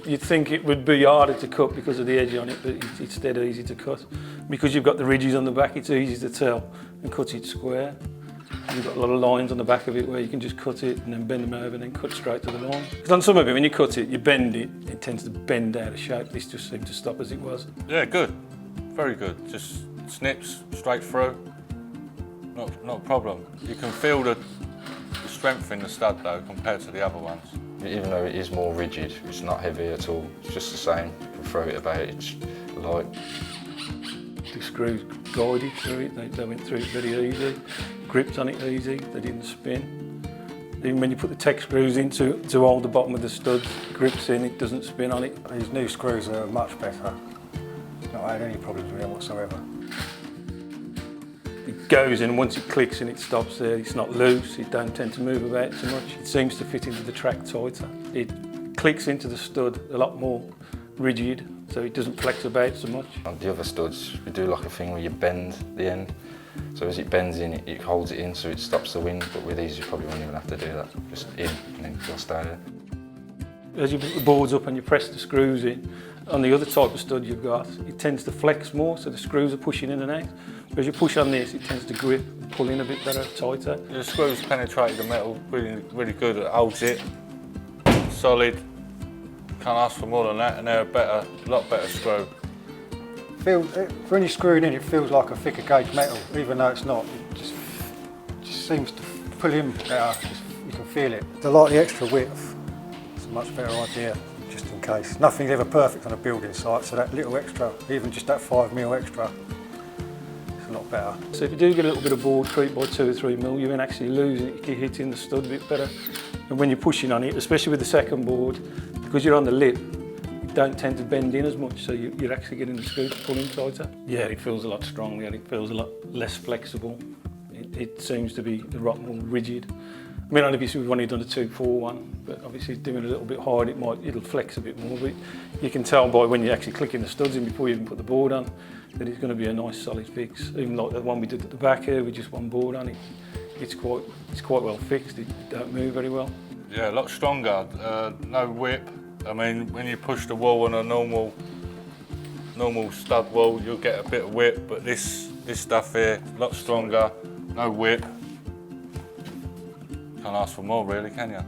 you'd think it would be harder to cut because of the edge on it, but it's dead easy to cut. Because you've got the ridges on the back, it's easy to tell and cut it square. You've got a lot of lines on the back of it where you can just cut it and then bend them over and then cut straight to the line. Because on some of it, when you cut it, you bend it, it tends to bend out of shape. This just seemed to stop as it was. Yeah, good. Very good. Just snips straight through. Not a problem. You can feel the strength in the stud though compared to the other ones. Even though it is more rigid, it's not heavy at all. It's just the same. You can throw it about, it's light. The screws guided through it, they went through it very easy. Gripped on it easy, they didn't spin. Even when you put the tech screws in to hold the bottom of the stud, grips in, it doesn't spin on it. These new screws are much better. Not had any problems with them whatsoever. It goes in, and once it clicks and it stops there, it's not loose, it don't tend to move about too much. It seems to fit into the track tighter. It clicks into the stud a lot more rigid, so it doesn't flex about so much. On the other studs, we do like a thing where you bend the end. So as it bends in, it holds it in so it stops the wind, but with these you probably won't even have to do that. Just in and then it'll stay there. As you put the boards up and you press the screws in, on the other type of stud you've got, it tends to flex more, so the screws are pushing in and out. But as you push on this, it tends to grip and pull in a bit better, tighter. The screws penetrate the metal really good. It holds it solid. Can't ask for more than that, and they're a lot better screw. When you're screwing in, it feels like a thicker gauge metal, even though it's not. It just seems to pull in better. You can feel it. I like the extra width. It's a much better idea, just in case. Nothing's ever perfect on a building site, so that little extra, even just that 5mm extra, it's a lot better. So if you do get a little bit of board creep by 2 or 3mm, you're actually losing it. You're hitting the stud a bit better. And when you're pushing on it, especially with the second board, because you're on the lip, don't tend to bend in as much, so you're actually getting the screw to pull in tighter. Yeah, it feels a lot stronger, it feels a lot less flexible. It seems to be a lot more rigid. I mean, obviously we've only done a 2-4 one, but obviously doing a little bit hard, it'll flex a bit more, but you can tell by when you're actually clicking the studs in before you even put the board on, that it's going to be a nice solid fix. Even like the one we did at the back here with just one board on it, it's quite well fixed, it don't move very well. Yeah, a lot stronger, no whip. I mean, when you push the wall on a normal stud wall, you'll get a bit of whip, but this stuff here, a lot stronger, no whip. Can't ask for more really, can you?